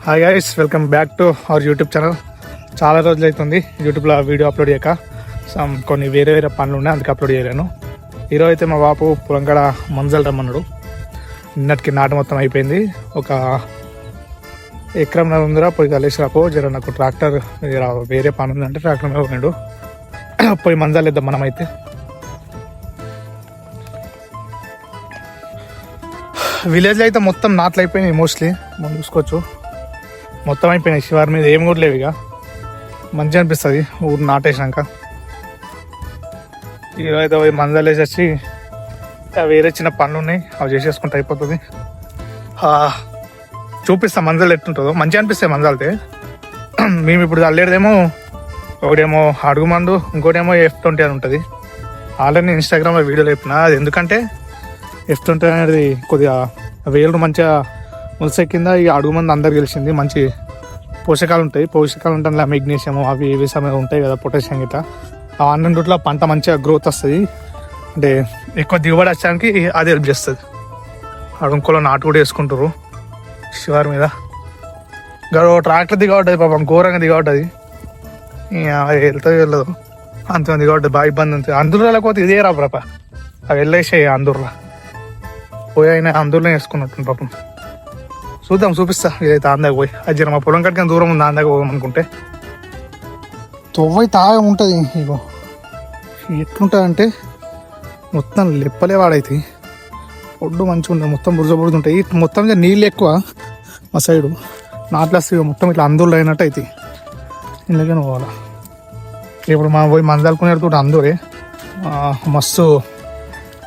Hi guys, welcome back to our YouTube channel. చాలా రోజులు అవుతుంది యూట్యూబ్లో వీడియో అప్లోడ్ చేయక. కొన్ని వేరే పనులు ఉన్నాయి, అందుకే అప్లోడ్ చేయలేను. ఈరోజు అయితే మా బాపు పొలంకాడ మంజలు రమ్మన్నాడు. నిన్నటికి నాటు మొత్తం అయిపోయింది. ఒక ఎకరం ఉందిరా, పోయి కలిసి రాపో జర, నాకు ట్రాక్టర్ వేరే పని ఉందంటే ట్రాక్టర్ మీద ఉన్నాడు. పోయి మంజాలు వేద్దాం మనమైతే. విలేజ్లో అయితే మొత్తం నాట్లు అయిపోయినాయి మోస్ట్లీ. మనం చూసుకోవచ్చు మొత్తం అయిపోయినాయి. శివారి మీద ఏం కూడా లేవు. ఇక మంచిగా అనిపిస్తుంది ఊరు నాటేసినాక. ఈరోజు అయితే పోయి మంజాలు వేసేసి వేరే చిన్న పనులు ఉన్నాయి, అవి చేసేసుకుంటే అయిపోతుంది. చూపిస్తాం మంజాలు ఎట్టుంటుందో. మంచిగా అనిపిస్తాయి మంజాలితే. మేము ఇప్పుడు అల్లేడేమో ఒకటేమో అడుగుమండు, ఇంకోటేమో F20 అని ఉంటుంది. ఆల్రెడీ నేను ఇన్స్టాగ్రామ్లో వీడియోలు చెప్పిన. అది ఎందుకంటే F20 అనేది కొద్దిగా వేలు మంచిగా ములిసే కింద ఈ అడుగు మంది అందరు గెలిచింది. మంచి పోషకాలు ఉంటాయి. పోషకాలు ఉంటాయి, మెగ్నీషియం అవి ఇవి సమయం ఉంటాయి కదా, పొటాషియం గిట్లా. ఆ అన్నింటిలో పంట మంచిగా గ్రోత్ వస్తుంది. అంటే ఎక్కువ దిగుబడి వచ్చడానికి అది హెల్ప్ చేస్తుంది. అడుగులో నాటు కూడా వేసుకుంటారు శివారి మీద. ట్రాక్టర్ దిగబడ్డది పాపం, ఘోరంగా దిగబడ్డది. వెళ్తుంది వెళ్ళదు అంత దిగబడ్డది, బాగా ఇబ్బంది ఉంటుంది. అందులో లేకపోతే ఇదే రా పాప, అవి వెళ్ళేసాయి అందులో. పోయి అయినా అందులో వేసుకున్నట్టు పాపం. చూద్దాం, చూపిస్తా. ఇదైతే అందాక పోయి అది మా పొలం కట్టిన దూరం ఉంది, అందాక పోదామనుకుంటే. తొవ్వై తాగా ఉంటుంది. ఇగో ఎట్లుంటుంది అంటే మొత్తం లెప్పలే వాడైతే ఒడ్డు మంచిగా ఉంటుంది. మొత్తం బురద బురద ఉంటాయి. మొత్తం నీళ్ళు ఎక్కువ మా సైడు. నాట్లేస్తే మొత్తం ఇట్లా అందులో అయినట్టు అయితే ఇందుకని పోవాలా. ఇప్పుడు మనం పోయి మందాలుకునేటప్పుడు అందరే మస్తు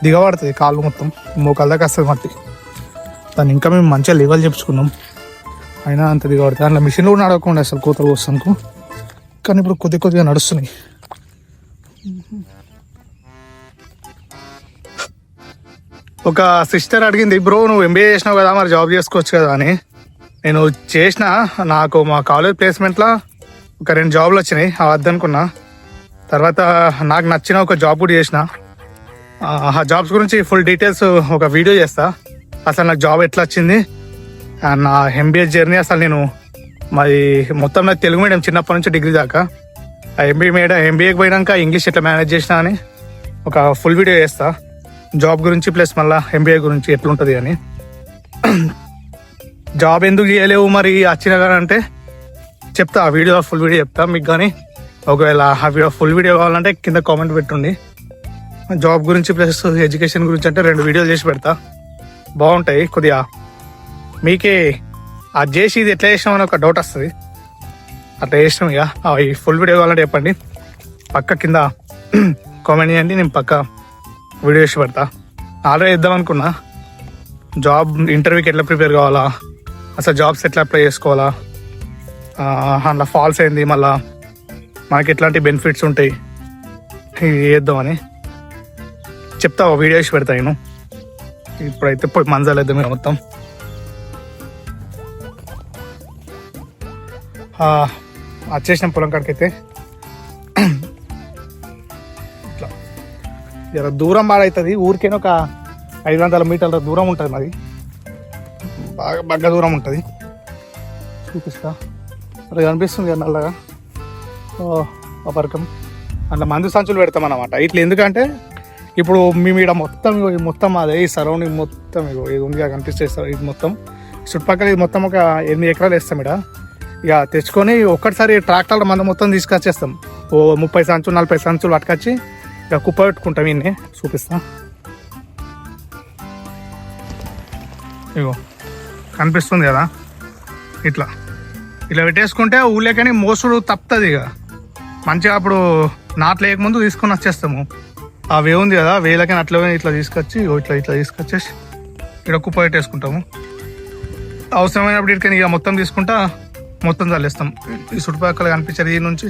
దిగబడుతుంది. కాళ్ళు మొత్తం మోకాళ్ళ దాకా వస్తుంది మట్టి. దాన్ని ఇంకా మేము మంచిగా లెవెల్ చెప్పుకున్నాం, అయినా అంత దిగబడుతుంది. అందులో మిషన్లు కూడా నడవకుండా అసలు కూతలు కోస్తానుకు. కానీ ఇప్పుడు కొద్దిగా నడుస్తున్నాయి. ఒక సిస్టర్ అడిగింది, బ్రో నువ్వు MBA చేసినావు కదా, మరి జాబ్ చేసుకోవచ్చు కదా అని. నేను చేసిన, నాకు మా కాలేజ్ ప్లేస్మెంట్లో ఒక 2 జాబులు వచ్చినాయి. వద్దనుకున్నా. తర్వాత నాకు నచ్చిన ఒక జాబ్ కూడా చేసిన. ఆ జాబ్స్ గురించి ఫుల్ డీటెయిల్స్ ఒక వీడియో చేస్తా. అసలు నాకు జాబ్ ఎట్లా వచ్చింది, నా MBA జర్నీ. అసలు నేను మరి మొత్తం నాకు తెలుగు మీడియం చిన్నప్పటి నుంచి డిగ్రీ దాకా. ఆ MBAకి పోయినాక ఇంగ్లీష్ ఎట్లా మేనేజ్ చేసినా అని ఒక ఫుల్ వీడియో చేస్తా. జాబ్ గురించి ప్లస్ మళ్ళీ MBA గురించి ఎట్లుంటుంది అని. జాబ్ ఎందుకు చేయలేవు మరి వచ్చినా కానీ అంటే చెప్తా, ఆ వీడియో ఫుల్ వీడియో చెప్తా మీకు. కానీ ఒకవేళ ఆ వీడియో ఫుల్ వీడియో కావాలంటే కింద కామెంట్ పెట్టుండి. జాబ్ గురించి ప్లస్ ఎడ్యుకేషన్ గురించి అంటే 2 వీడియోలు చేసి పెడతా, బాగుంటాయి. కొద్దిగా మీకే అది చేసి ఇది ఎట్లా చేసినామని ఒక డౌట్ వస్తుంది. అట్లా చేసినాం. ఇక ఈ ఫుల్ వీడియో కావాలంటే చెప్పండి, పక్క కింద కామెంట్ చేయండి, నేను పక్క వీడియో చేసి పెడతా. ఆల్రెడీ ఇద్దాం అనుకున్నా, జాబ్ ఇంటర్వ్యూకి ఎట్లా ప్రిపేర్ కావాలా, అసలు జాబ్స్ ఎట్లా అప్లై చేసుకోవాలా, అందులో ఫాల్స్ అయింది, మళ్ళీ మనకి ఎట్లాంటి బెనిఫిట్స్ ఉంటాయి, ఇవి చేద్దామని చెప్తా. వీడియో చేసి పెడతా నేను. ఇప్పుడైతే పోయి మంజాలు వేద్దాం మీరు మొత్తం. వచ్చేసిన పొలం కాడికైతే ఇట్లా జర దూరం బాడవుతుంది. ఊరికైనా ఒక 500 మీటర్ల దూరం ఉంటుంది మాది, బాగా దూరం ఉంటుంది. చూపిస్తా. అది కనిపిస్తుంది కదా నల్లగా అపరకం. అట్లా మందు సంచులు పెడతాం అన్నమాట. ఇట్లా ఎందుకంటే ఇప్పుడు మేము ఇక్కడ మొత్తం అదే ఈ సరౌండింగ్ మొత్తం ఇది ఉంది కనిపిస్తే, ఇది మొత్తం చుట్టుపక్కల ఇది మొత్తం ఒక 8 ఎకరాలు వేస్తాం ఇక్కడ. ఇక తెచ్చుకొని ఒక్కటిసారి ట్రాక్టర్ల మంద మొత్తం తీసుకొచ్చేస్తాం. 30 సంచులు 40 సంచులు పట్టుకొచ్చి ఇక కుప్ప పెట్టుకుంటాం. ఇన్నే చూపిస్తా. ఇగో కనిపిస్తుంది కదా, ఇట్లా పెట్టేసుకుంటే ఊళ్ళేకని మోసుడు తప్పుతుంది. ఇక మంచిగా అప్పుడు నాట్లు వేయకముందు తీసుకొని వచ్చేస్తాము. ఆ వే ఉంది కదా, వేలకని అట్లా ఇట్లా తీసుకొచ్చి ఇట్లా తీసుకొచ్చేసి ఇక్కడ కుప్ప పెట్టేసుకుంటాము. అవసరమైనప్పుడు ఇక్కడికి ఇక మొత్తం తీసుకుంటా మొత్తం చల్లేస్తాం. ఈ చుట్టుపక్కల కనిపించేది ఈ నుంచి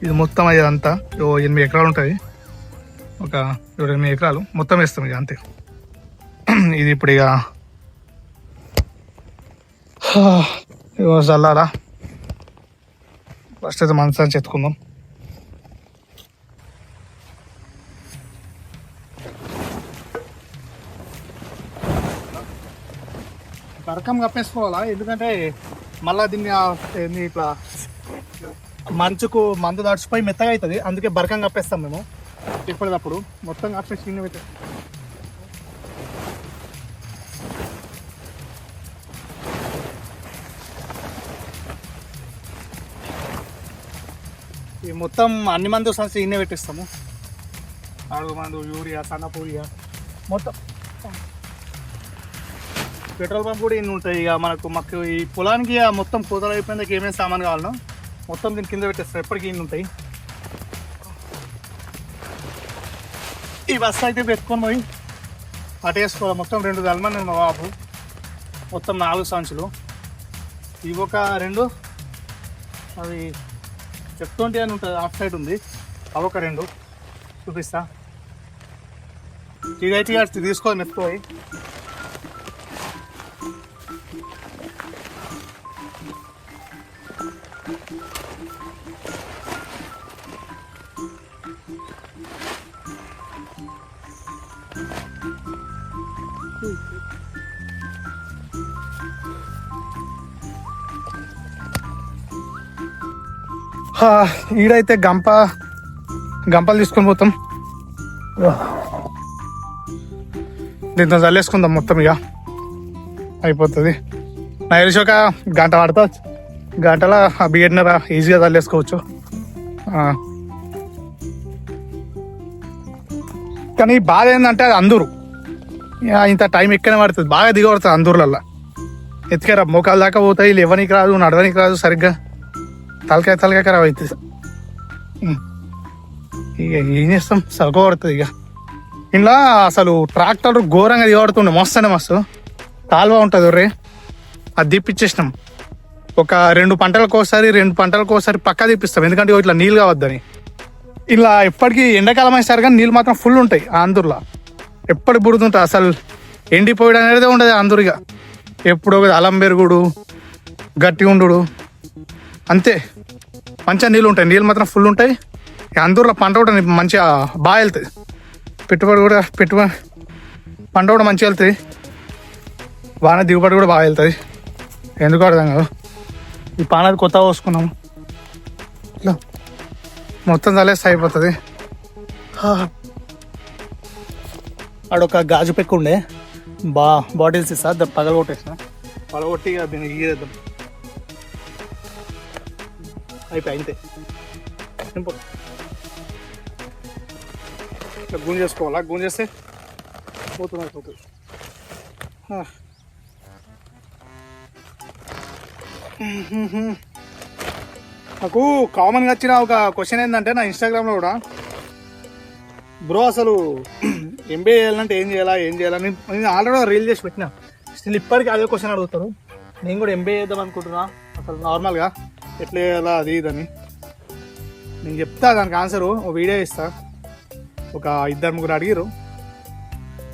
ఇది మొత్తం అయ్యేదంతా 8 ఎకరాలు ఉంటుంది. ఒక 8 ఎకరాలు మొత్తం వేస్తాం ఇక అంతే. ఇది ఇప్పుడు ఇక చల్లాలా. ఫస్ట్ అయితే మనసాన్ని చెత్తుకుందాం. పరకం కప్పేసుకోవాలా, ఎందుకంటే మళ్ళీ దీన్ని ఏంది ఇట్లా మంచుకు మందు దడిచిపోయి మెత్తగా అవుతుంది, అందుకే బరకం కప్పేస్తాం మేము ఎప్పటికప్పుడు. మొత్తం కప్పేసి కింద పెట్టేస్తాం. ఈ మొత్తం అన్ని మందు సంస్థ ఇన్నే పెట్టిస్తాము. అడుగు మందు, యూరియా, సన్నపూరియా, మొత్తం. పెట్రోల్ పంప్ కూడా ఇన్ని ఉంటాయి. ఇక మాకు ఈ పొలానికి మొత్తం కోతలు అయిపోయిందాక ఏమేమి సామాన్ కావాలనో మొత్తం దీని కింద పెట్టేస్తాం. ఎప్పటికీ ఇన్ని ఉంటాయి. ఈ బస్సు అయితే పెట్టుకొని పోయి అటు వేసుకోవాలి. మొత్తం 2 దళమని మా బాబు, మొత్తం 4 సంచులు. ఇవి ఒక 2, అవి చెప్తుంటే అని ఉంటుంది, ఆఫ్ సైడ్ ఉంది, అవి ఒక 2 చూపిస్తా. ఇదైతే తీసుకోవాలి మెత్తుకోయి. ఈడైతే గంపలు తీసుకొని పోతాం. దీంతో చల్లేసుకుందాం మొత్తం, ఇక అయిపోతుంది. నాకు తెలిసి ఒక గంట పడతా, గంటలో ఆ బియ్యన్నర ఈజీగా చల్లేసుకోవచ్చు. కానీ బాధ ఏంటంటే అది అందూరు, ఇంత టైం ఎక్కనే పడుతుంది, బాగా దిగబడుతుంది అందూర్లల్లో. ఎత్తుకేరా మోకాల దాకా పోతాయి, లేవనికి రాదు, నడవనికి రాదు, సరిగ్గా తలకాయ ఖరాబ్ అవుతుంది. ఇక ఏం చేస్తాం, సరుకోబడుతుంది. ఇక ఇలా అసలు ట్రాక్టర్ ఘోరంగా దిగబడుతుండే, మస్తు కాలువ ఉంటుంది రే, అది దిప్పించేసినాం. ఒక 2 పంటలకు ఒకసారి పక్కా దిప్పిస్తాం, ఎందుకంటే ఇట్లా నీళ్ళు కావద్దని. ఇలా ఎప్పటికీ ఎండాకాలం అయిసారు కానీ నీళ్ళు మాత్రం ఫుల్ ఉంటాయి ఆ అందూరులో, ఎప్పటికి బుడుతుంటాయి. అసలు ఎండిపోయడం అనేది ఉండదు అందూరిగా, ఎప్పుడు అలం పెరుగుడు, గట్టి ఉండు, అంతే. మంచిగా నీళ్ళు ఉంటాయి, నీళ్ళు మాత్రం ఫుల్ ఉంటాయి. అందూరులో పంట కూడా మంచిగా బాగా వెళ్తుంది, పంట కూడా మంచిగా వెళ్తుంది, వాన దిగుబడి కూడా బాగా వెళ్తుంది. ఎందుకు అర్థం కాదు. ఈ పానాది కొత్తగా పోసుకున్నాము, ఇట్లా మొత్తం తలేస్తే అయిపోతుంది. ఆడొక గాజు పెక్క ఉండే బాటిల్స్ ఇస్తా, పగలగొట్టేసిన, పగలగొట్టి దీన్ని గీరేద్దాం. అయిపోయి అంతే, సింపుల్. ఇట్లా గుంజేసుకోవాలా, గుంజేస్తే పోతుంది. నాకు కామన్గా వచ్చిన ఒక క్వశ్చన్ ఏంటంటే, నా ఇన్స్టాగ్రామ్లో కూడా, బ్రో అసలు ఎంబీఏ చేయాలంటే ఏం చేయాలని నేను ఆల్రెడీ రీల్ చేసి పెట్టినా. స్టిల్ ఇప్పటికీ అదే క్వశ్చన్ అడుగుతారు. నేను కూడా ఎంబీఏ చేద్దాం అనుకుంటున్నా, అసలు నార్మల్గా ఎట్లా చేయాలా అది ఇదని. నేను చెప్తా దానికి ఆన్సరు, ఒక వీడియో ఇస్తా. ఒక 2-3 అడిగారు,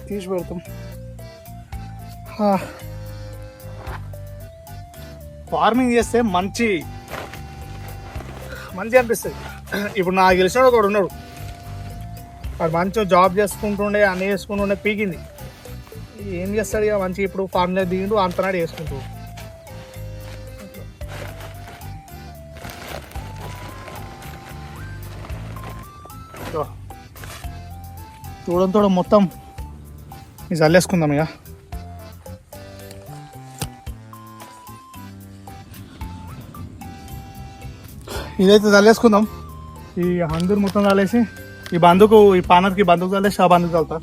తీసి పెడతాం. ఫార్మింగ్ చేస్తే మంచి అనిపిస్తుంది. ఇప్పుడు నాకు తెలిసిన ఒకడు ఉన్నాడు, వాడు మంచిగా జాబ్ చేసుకుంటుండే, అన్నీ చేసుకుంటుండే, పీకింది. ఏం చేస్తాడు ఇక మంచిగా, ఇప్పుడు ఫార్మ్లో దిగిండు, అంతనాడు చేసుకుంటూ. చూడంతో మొత్తం ఇది చల్లేసుకుందాం. ఇక ఇదైతే చల్లేసుకుందాం. ఈ అందరు మొత్తం చల్లేసి ఈ పానర్కి బందుకు చల్లేసి ఆ బందుకు చల్లుతా.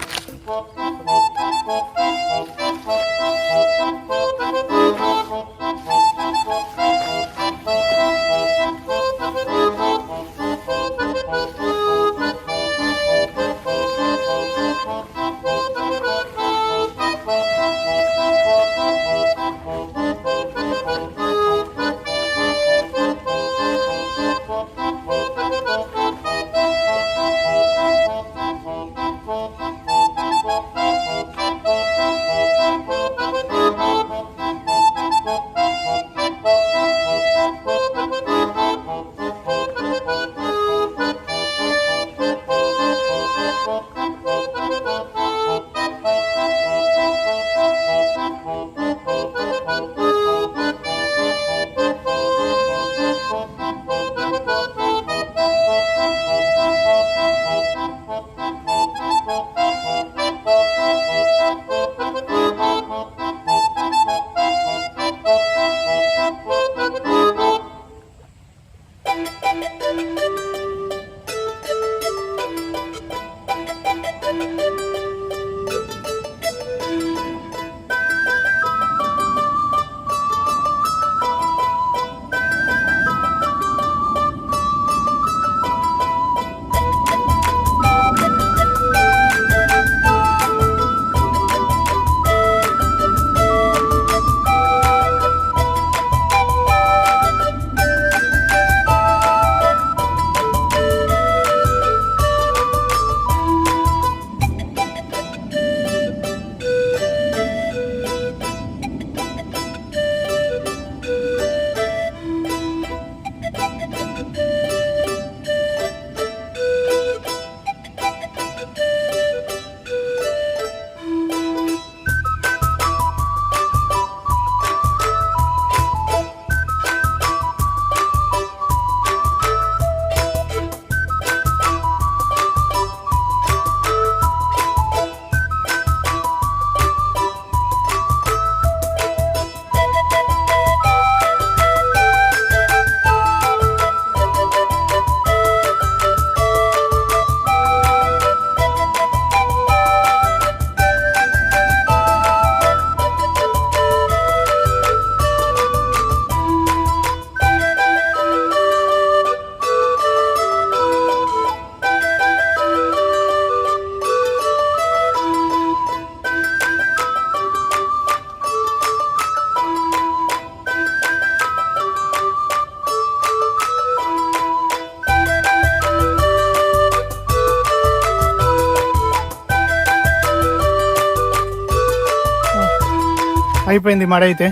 అయిపోయింది మడ అయితే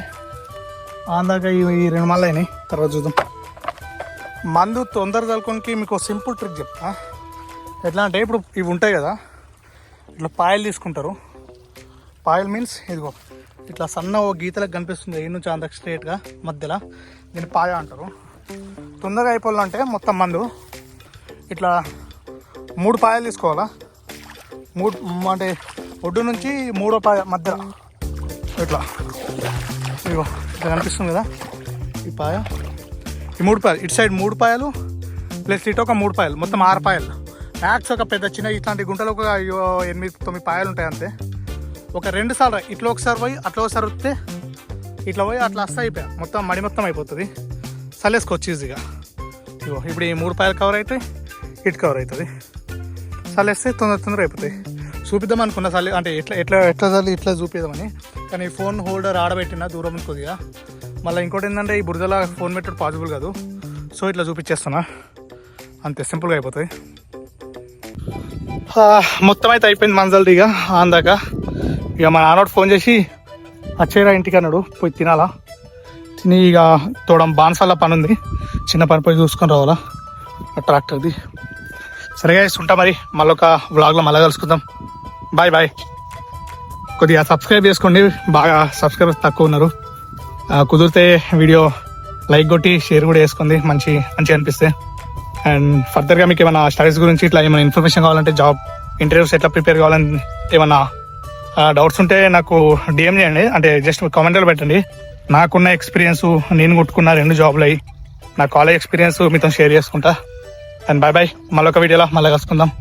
ఆందాక ఈ 2 మళ్ళీ అయినాయి. తర్వాత చూద్దాం. మందు తొందర తలుకోనికి మీకు సింపుల్ ట్రిక్ చెప్తా. ఎట్లా అంటే ఇప్పుడు ఇవి ఉంటాయి కదా, ఇట్లా పాయలు తీసుకుంటారు. పాయల్ మీన్స్ ఇదిగో ఇట్లా సన్న ఓ గీతలకు కనిపిస్తుంది ఈ నుంచి అంతకు స్ట్రేట్గా మధ్యలో, దీన్ని పాయ అంటారు. తొందరగా అయిపోవాలంటే మొత్తం మందు ఇట్లా 3 పాయలు తీసుకోవాలా. 3 అంటే ఒడ్డు నుంచి 3వ పాయ మధ్యలో ఇట్లా ఇదిగో ఇట్లా కనిపిస్తుంది కదా ఈ పాయ. ఈ 3 పాయలు ఇటు సైడ్ 3 పాయలు ప్లస్ ఇటు ఒక 3 పాయలు, మొత్తం 6 పాయలు. మ్యాక్స్ ఒక పెద్ద చిన్న ఇట్లాంటి గుంటలు ఒక 8-9 పాయలు ఉంటాయి అంతే. ఒక 2 సార్లు ఇట్లా ఒకసారి పోయి అట్లా ఒకసారి వస్తే ఇట్లా పోయి అట్లా వస్తే అయిపోయా మొత్తం మడి మొత్తం అయిపోతుంది. చల్లేసుకోవచ్చు ఈజీగా. ఇగో ఇప్పుడు ఈ 3 పాయలు కవర్ అవుతాయి, ఇటు కవర్ అవుతుంది. చల్లేస్తే తొందర అయిపోతాయి. చూపిద్దాం అనుకున్నా చల్లి అంటే ఎట్లా చల్లి ఇట్లా చూపిద్దామని, కానీ ఫోన్ హోల్డర్ ఆడబెట్టిన దూరం ఉంది కొద్దిగా. మళ్ళీ ఇంకోటి ఏంటంటే ఈ బురదలా ఫోన్ పెట్టడం పాసిబుల్ కాదు. సో ఇట్లా చూపించేస్తున్నా అంతే, సింపుల్గా అయిపోతుంది. మొత్తం అయితే అయిపోయింది మంజల్దీగా అందాక. ఇక మా నాన్నోడు ఫోన్ చేసి వచ్చేరా ఇంటికి అన్నాడు, పోయి తినాలా. తిని ఇక తోడం బాన్సాల పని ఉంది, చిన్న పని పోయి చూసుకొని రావాలా ట్రాక్టర్ది. సరిగా ఉంటా మరి, మళ్ళీ ఒక వ్లాగ్లో మళ్ళీ కలుసుకుందాం. Bye bye. కొద్దిగా సబ్స్క్రైబ్ చేసుకోండి, బాగా సబ్స్క్రైబర్స్ తక్కువ ఉన్నారు. కుదిరితే వీడియో లైక్ కొట్టి షేర్ కూడా చేసుకోండి, మంచిగా అనిపిస్తే. అండ్ ఫర్దర్గా మీకు ఏమైనా స్టడీస్ గురించి ఇట్లా ఏమైనా ఇన్ఫర్మేషన్ కావాలంటే, జాబ్ ఇంటర్వ్యూస్ ఎట్లా ప్రిపేర్ కావాలని ఏమన్నా డౌట్స్ ఉంటే నాకు డిఎం చేయండి, అంటే జస్ట్ కామెంట్లో పెట్టండి. నాకున్న ఎక్స్పీరియన్స్, నేను కొట్టుకున్న 2 జాబ్లు అయ్యి నా కాలేజ్ ఎక్స్పీరియన్స్ మీతో షేర్ చేసుకుంటా. అండ్ బాయ్ బాయ్, మళ్ళొక వీడియోలో మళ్ళీ కలుసుకుందాం.